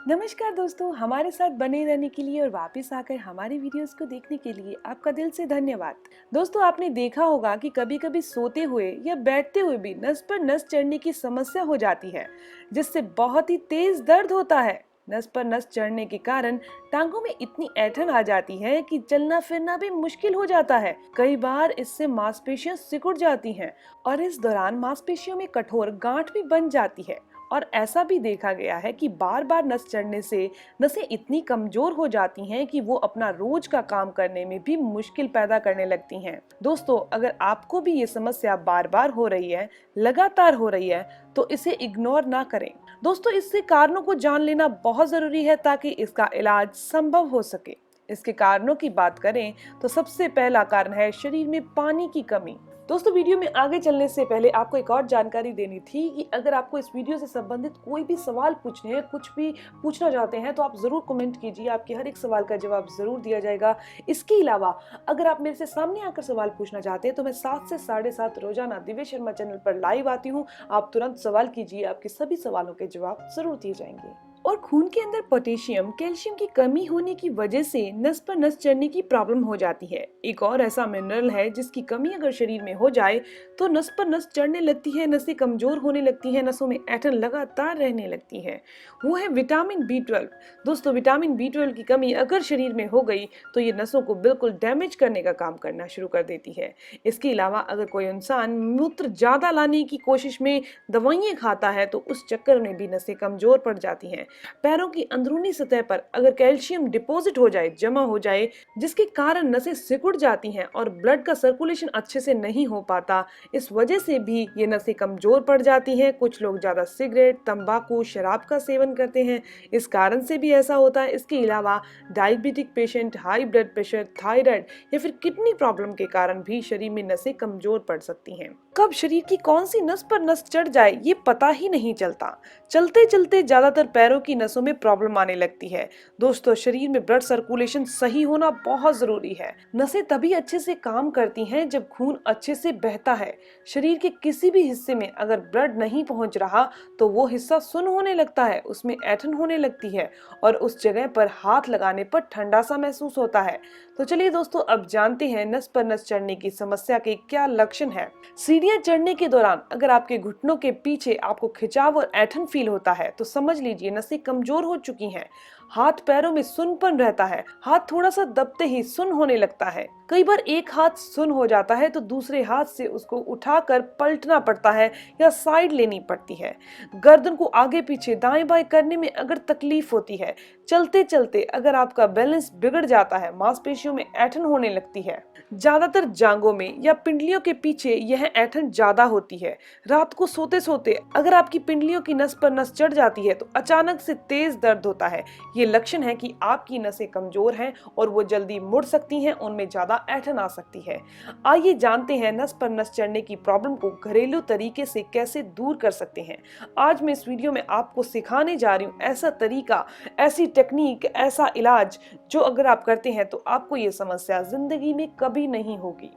नमस्कार दोस्तों, हमारे साथ बने रहने के लिए और वापस आकर हमारे वीडियोस को देखने के लिए आपका दिल से धन्यवाद। दोस्तों, आपने देखा होगा कि कभी-कभी सोते हुए या बैठते हुए भी नस पर नस चढ़ने की समस्या हो जाती है, जिससे बहुत ही तेज दर्द होता है। नस पर नस चढ़ने के कारण टांगों में इतनी ऐंठन आ जाती है कि चलना फिरना भी मुश्किल हो जाता है। कई बार इससे मांसपेशियां सिकुड़ जाती हैं और इस दौरान मांसपेशियों में कठोर गांठ भी बन जाती है। और ऐसा भी देखा गया है कि बार बार नस चढ़ने से नसें इतनी कमजोर हो जाती हैं कि वो अपना रोज का काम करने में भी मुश्किल पैदा करने लगती हैं। दोस्तों, अगर आपको भी ये समस्या बार बार हो रही है, लगातार हो रही है, तो इसे इग्नोर ना करें। दोस्तों, इससे कारणों को जान लेना बहुत जरूरी है ताकि इसका इलाज संभव हो सके। इसके कारणों की बात करें तो सबसे पहला कारण है शरीर में पानी की कमी। दोस्तों, वीडियो में आगे चलने से पहले आपको एक और जानकारी देनी थी कि अगर आपको इस वीडियो से संबंधित कोई भी सवाल पूछने हैं, कुछ भी पूछना चाहते हैं, तो आप जरूर कमेंट कीजिए। आपके हर एक सवाल का जवाब जरूर दिया जाएगा। इसके अलावा अगर आप मेरे से सामने आकर सवाल पूछना चाहते हैं तो मैं 7 से 7:30 रोजाना दिव्य शर्मा चैनल पर लाइव आती हूँ। आप तुरंत सवाल कीजिए, आपके सभी सवालों के जवाब जरूर दिए जाएंगे। और खून के अंदर पोटेशियम कैल्शियम की कमी होने की वजह से नस पर नस चढ़ने की प्रॉब्लम हो जाती है। एक और ऐसा मिनरल है जिसकी कमी अगर शरीर में हो जाए तो नस पर नस चढ़ने लगती है, नसें कमजोर होने लगती है, नसों में ऐंठन लगातार रहने लगती है। वो है विटामिन बी 12। दोस्तों, विटामिन बी 12 की कमी अगर शरीर में हो गई तो ये नसों को बिल्कुल डैमेज करने का काम करना शुरू कर देती है। इसके अलावा अगर कोई इंसान मूत्र ज्यादा लाने की कोशिश में दवाइयां खाता है तो उस चक्कर में भी नसें कमजोर पड़ जाती हैं। पैरों की अंदरूनी सतह पर अगर कैल्शियम डिपॉजिट हो जाए, जमा हो जाए, जिसके कारण नसें सिकुड़ जाती हैं और ब्लड का सर्कुलेशन अच्छे से नहीं हो पाता, इस वजह से भी ये नसें कमजोर पड़ जाती हैं। कुछ लोग ज्यादा सिगरेट, तंबाकू, शराब का सेवन करते हैं, इस कारण से भी ऐसा होता है। इसके अलावा diabetic patient, high blood pressure, thyroid या फिर किडनी प्रॉब्लम के कारण भी शरीर में नसें कमजोर पड़ सकती हैं। कब शरीर की कौन सी नस पर नस चढ़ जाए ये पता ही नहीं चलता। चलते चलते ज्यादातर पैरों की नसों में प्रॉब्लम आने लगती है। दोस्तों, शरीर में ब्लड सर्कुलेशन सही होना बहुत जरूरी है। नसें तभी अच्छे से काम करती हैं जब खून अच्छे से बहता है। शरीर के किसी भी हिस्से में अगर ब्लड नहीं पहुंच रहा तो वो हिस्सा सुन्न होने लगता है, उसमें ऐंठन होने लगती है और उस जगह पर हाथ लगाने पर ठंडा सा महसूस होता है। तो चलिए दोस्तों, अब जानते हैं नस पर नस चढ़ने की समस्या के क्या लक्षण है। सीढ़ियां चढ़ने के दौरान अगर आपके घुटनों के पीछे आपको खिंचाव और ऐंठन फील होता है तो समझ लीजिए नसें कमजोर हो चुकी हैं। हाथ पैरों में सुन्नपन रहता है, हाथ थोड़ा सा दबते ही सुन्न होने लगता है। कई बार एक हाथ सुन्न हो जाता है तो दूसरे हाथ से उसको उठाकर पलटना पड़ता है या साइड लेनी पड़ती है। गर्दन को आगे पीछे दाएं बाएं करने में अगर तकलीफ होती है, चलते चलते अगर आपका बैलेंस बिगड़ जाता है, मांसपेशियों में ऐंठन होने लगती है। ज्यादातर जांघों में या पिंडलियों के पीछे यह ऐंठन ज्यादा होती है। रात को सोते सोते अगर आपकी पिंडलियों की नस पर नस चढ़ जाती है तो अचानक से तेज दर्द होता है। ये लक्षण है कि आपकी नसें कमजोर हैं और वो जल्दी मुड़ सकती हैं, उनमें ज्यादा ऐंठन आ सकती है। आइए जानते हैं नस पर नस चढ़ने की प्रॉब्लम को घरेलू तरीके से कैसे दूर कर सकते हैं। आज मैं इस वीडियो में आपको सिखाने जा रही हूँ ऐसा तरीका, ऐसी टेक्निक, ऐसा इलाज जो अगर आप करते हैं तो आपको ये समस्या जिंदगी में कभी नहीं होगी।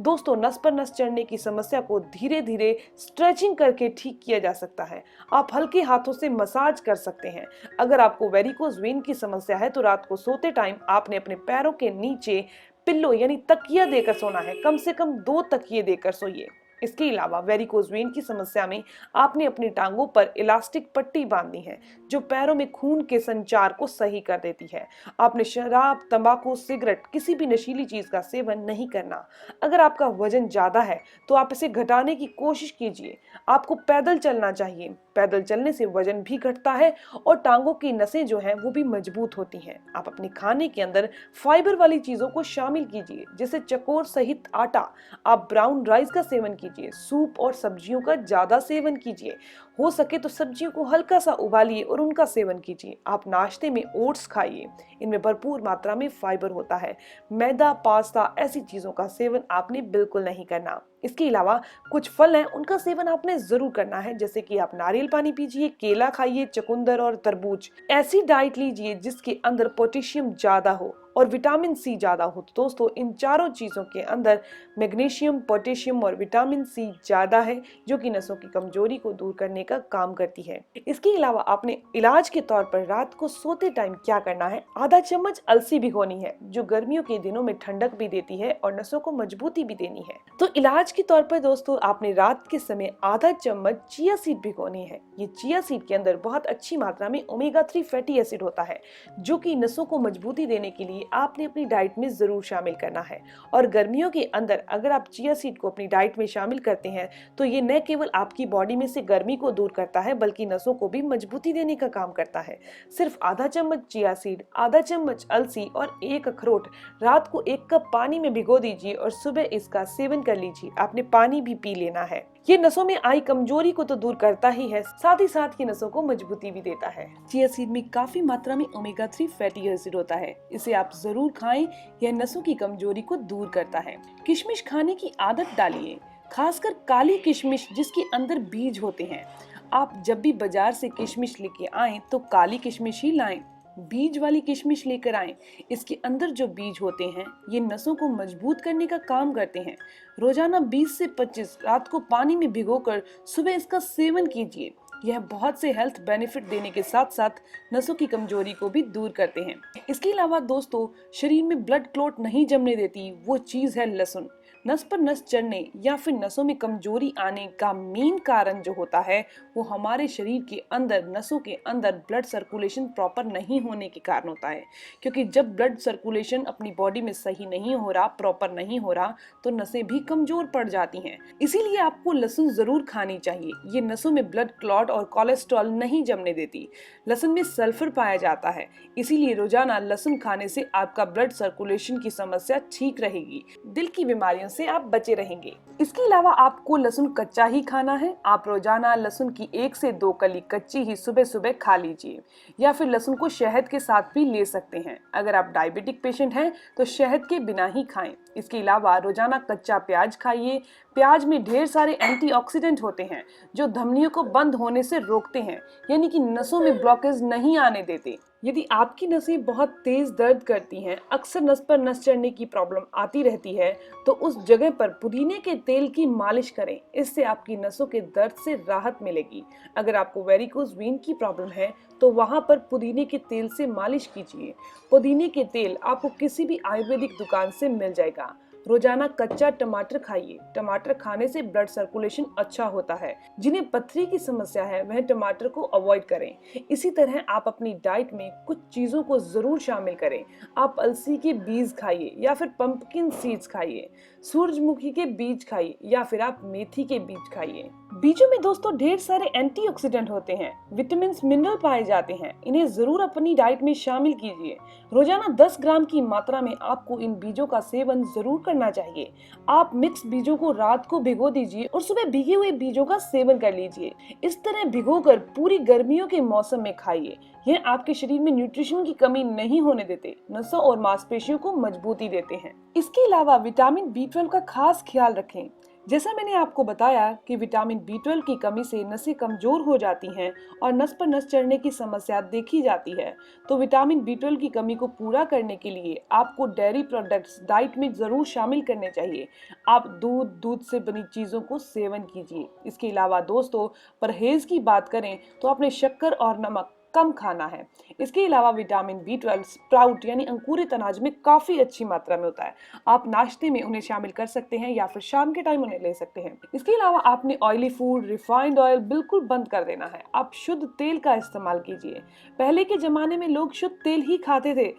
दोस्तों, नस पर नस चढ़ने की समस्या को धीरे धीरे स्ट्रेचिंग करके ठीक किया जा सकता है। आप हल्के हाथों से मसाज कर सकते हैं। अगर आपको वेरिकोज वेन की समस्या है तो रात को सोते टाइम आपने अपने पैरों के नीचे पिल्लो यानी तकिया देकर सोना है। कम से कम 2 तकिए देकर सोइए। इसके अलावा वेरिकोज वेन की समस्या में आपने अपनी टांगों पर इलास्टिक पट्टी बांधनी है जो पैरों में खून के संचार को सही कर देती है। आपने शराब, तंबाकू, सिगरेट, किसी भी नशीली चीज का सेवन नहीं करना। अगर आपका वजन ज्यादा है तो आप इसे घटाने की कोशिश कीजिए। आपको पैदल चलना चाहिए। पैदल चलने से वजन भी घटता है और टांगों की नसें जो हैं वो भी मजबूत होती हैं। आप अपने खाने के अंदर फाइबर वाली चीजों को शामिल कीजिए, जैसे चकोर सहित आटा। आप ब्राउन राइस का सेवन कीजिए। सूप और सब्जियों का ज्यादा सेवन कीजिए। हो सके तो सब्जियों को हल्का सा उबालिए और उनका सेवन कीजिए। आप नाश्ते में ओट्स खाइए, इनमें भरपूर मात्रा में फाइबर होता है। मैदा, पास्ता, ऐसी चीजों का सेवन आपने बिल्कुल नहीं करना। इसके अलावा कुछ फल हैं, उनका सेवन आपने जरूर करना है, जैसे कि आप नारियल पानी पीजिए, केला खाइए, चुकंदर और तरबूज। ऐसी डाइट लीजिए जिसके अंदर पोटेशियम ज्यादा हो और विटामिन सी ज्यादा हो। तो दोस्तों, इन चारों चीजों के अंदर मैग्नीशियम, पोटेशियम और विटामिन सी ज्यादा है जो कि नसों की कमजोरी को दूर करने करने का काम करती है। इसके अलावा आपने इलाज के तौर पर रात को सोते टाइम क्या करना है, आधा चम्मच अलसी भिगोनी है जो गर्मियों के दिनों में ठंडक भी देती है और नसों को मजबूती भी देनी है। तो इलाज के तौर पर दोस्तों आपने रात के समय आधा चम्मच चिया सीड भिगोनी है। ये चिया सीड के अंदर बहुत अच्छी मात्रा में ओमेगा 3 फैटी एसिड होता है जो कि नसों को मजबूती देने के लिए आपने अपनी डाइट में जरूर शामिल करना है। और गर्मियों के अंदर अगर आप चिया सीड को अपनी डाइट में शामिल करते हैं तो ये न केवल आपकी बॉडी में से गर्मी को दूर करता है बल्कि नसों को भी मजबूती देने का काम करता है। सिर्फ आधा चम्मच चिया सीड, आधा चम्मच अलसी और एक अखरोट रात को 1 कप पानी में भिगो दीजिए और सुबह इसका सेवन कर लीजिए। आपने पानी भी पी लेना है। ये नसों में आई कमजोरी को तो दूर करता ही है, साथ ही साथ ये नसों को मजबूती भी देता है। चिया सीड में काफी मात्रा में ओमेगा 3 फैटी एसिड होता है, इसे आप जरूर खाएं, यह नसों की कमजोरी को दूर करता है। किशमिश खाने की आदत डालिए, खासकर काली किशमिश जिसके अंदर बीज होते हैं। आप जब भी बाजार से किशमिश लेके आएं तो काली किशमिश ही लाएं, बीज वाली किशमिश लेकर आएं। इसके अंदर जो बीज होते हैं ये नसों को मजबूत करने का काम करते हैं। रोजाना 20 से 25 रात को पानी में भिगोकर सुबह इसका सेवन कीजिए। यह बहुत से हेल्थ बेनिफिट देने के साथ साथ नसों की कमजोरी को भी दूर करते हैं। इसके अलावा दोस्तों शरीर में ब्लड क्लॉट नहीं जमने देती वो चीज है लहसुन। नस पर नस चढ़ने या फिर नसों में कमजोरी आने का मेन कारण जो होता है वो हमारे शरीर के अंदर नसों के अंदर ब्लड सर्कुलेशन प्रॉपर नहीं होने के कारण होता है। क्योंकि जब ब्लड सर्कुलेशन अपनी बॉडी में सही नहीं हो रहा, प्रॉपर नहीं हो रहा, तो नसें भी कमजोर पड़ जाती हैं। इसीलिए आपको लहसुन जरूर खानी चाहिए। ये नसों में ब्लड क्लॉट और कोलेस्ट्रॉल नहीं जमने देती। लहसुन में सल्फर पाया जाता है, इसीलिए रोजाना लहसुन खाने से आपका ब्लड सर्कुलेशन की समस्या ठीक रहेगी, दिल की बीमारियों से आप बचे रहेंगे। इसके अलावा आपको लहसुन कच्चा ही खाना है। आप रोजाना लहसुन की 1 से 2 कली कच्ची ही सुबह सुबह खा लीजिए, या फिर लहसुन को शहद के साथ भी ले सकते हैं। अगर आप डायबिटिक पेशेंट हैं तो शहद के बिना ही खाएं। इसके अलावा रोजाना कच्चा प्याज खाइए। प्याज में ढेर सारे एंटीऑक्सीडेंट होते हैं जो धमनियों को बंद होने से रोकते हैं, यानी कि नसों में ब्लॉकेज नहीं आने देते। यदि आपकी नसें बहुत तेज दर्द करती हैं, अक्सर नस पर नस चढ़ने की प्रॉब्लम आती रहती है, तो उस जगह पर पुदीने के तेल की मालिश करें। इससे आपकी नसों के दर्द से राहत मिलेगी। अगर आपको वेरिकोज वेन की प्रॉब्लम है तो वहां पर पुदीने के तेल से मालिश कीजिए। पुदीने के तेल आपको किसी भी आयुर्वेदिक दुकान से मिल जाएगा। रोजाना कच्चा टमाटर खाइए। टमाटर खाने से ब्लड सर्कुलेशन अच्छा होता है। जिन्हें पथरी की समस्या है वह टमाटर को अवॉइड करें। इसी तरह आप अपनी डाइट में कुछ चीजों को जरूर शामिल करें। आप अलसी के बीज खाइए या फिर पंपकिन सीड्स खाइए, सूरजमुखी के बीज खाइए या फिर आप मेथी के बीज खाइए। बीजों में दोस्तों ढेर सारे एंटीऑक्सीडेंट होते हैं, विटामिन मिनरल पाए जाते हैं। इन्हें जरूर अपनी डाइट में शामिल कीजिए। रोजाना 10 ग्राम की मात्रा में आपको इन बीजों का सेवन जरूर करना चाहिए। आप मिक्स बीजों को रात को भिगो दीजिए और सुबह भीगे हुए बीजों का सेवन कर लीजिए। इस तरह भिगोकर पूरी गर्मियों के मौसम में खाइए। यह आपके शरीर में न्यूट्रिशन की कमी नहीं होने देते, नसों और मांसपेशियों को मजबूती देते हैं। इसके अलावा विटामिन B12 का खास ख्याल रखें। जैसा मैंने आपको बताया कि विटामिन B12 की कमी से नसें कमजोर हो जाती हैं और नस पर नस चढ़ने की समस्या देखी जाती है, तो विटामिन B12 की कमी को पूरा करने के लिए आपको डेयरी प्रोडक्ट्स डाइट में जरूर शामिल करने चाहिए। आप दूध से बनी चीजों को सेवन कीजिए। इसके अलावा दोस्तों परहेज की बात करें तो आपने शक्कर और नमक कम खाना है। इसके अलावा विटामिन B12 स्प्राउट यानी अंकुरित अनाज में काफी अच्छी मात्रा में होता है। आप नाश्ते में उन्हें शामिल कर सकते हैं या फिर शाम के टाइम उन्हें ले सकते हैं। इसके अलावा आपने ऑयली फूड, रिफाइंड ऑयल बिल्कुल बंद कर देना है। आप शुद्ध तेल का इस्तेमाल कीजिए। पहले के जमाने में लोग शुद्ध तेल ही खाते थे।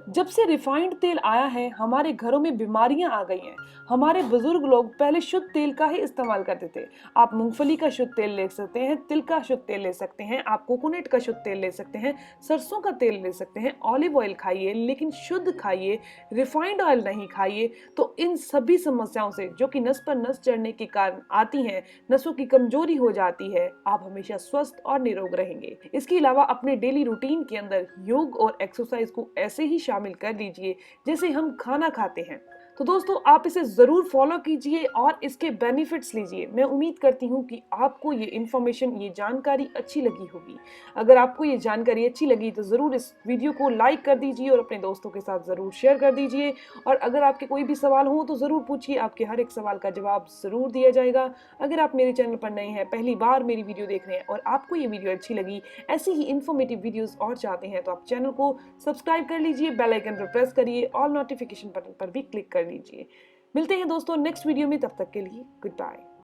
जब से रिफाइंड तेल आया है हमारे घरों में बीमारियां आ गई हैं। हमारे बुजुर्ग लोग पहले शुद्ध तेल का ही इस्तेमाल करते थे। आप मूंगफली का शुद्ध तेल ले सकते हैं, तिल का शुद्ध तेल ले सकते हैं, आप कोकोनट का शुद्ध तेल ले सकते हैं, सरसों का तेल ले सकते हैं। ऑलिव ऑयल खाइए लेकिन शुद्ध खाइए, रिफाइंड ऑयल नहीं खाइए। तो इन सभी समस्याओं से जो कि नस पर नस चढ़ने के कारण आती हैं, नसों की कमजोरी हो जाती है, आप हमेशा स्वस्थ और निरोग रहेंगे। इसके अलावा अपने डेली रूटीन के अंदर योग और एक्सरसाइज को ऐसे ही शामिल कर लीजिए जैसे हम खाना खाते हैं। तो दोस्तों आप इसे ज़रूर फॉलो कीजिए और इसके बेनिफिट्स लीजिए। मैं उम्मीद करती हूँ कि आपको ये इन्फॉर्मेशन, ये जानकारी अच्छी लगी होगी। अगर आपको ये जानकारी अच्छी लगी तो ज़रूर इस वीडियो को लाइक कर दीजिए और अपने दोस्तों के साथ ज़रूर शेयर कर दीजिए। और अगर आपके कोई भी सवाल हो तो ज़रूर पूछिए, आपके हर एक सवाल का जवाब ज़रूर दिया जाएगा। अगर आप मेरे चैनल पर नए हैं, पहली बार मेरी वीडियो देख रहे हैं और आपको ये वीडियो अच्छी लगी, ऐसी ही इन्फॉर्मेटिव वीडियोस और चाहते हैं, तो आप चैनल को सब्सक्राइब कर लीजिए, बेल आइकन पर प्रेस करिए, ऑल नोटिफिकेशन बटन पर भी क्लिक कर लीजिए। मिलते हैं दोस्तों नेक्स्ट वीडियो में, तब तक के लिए गुड बाय।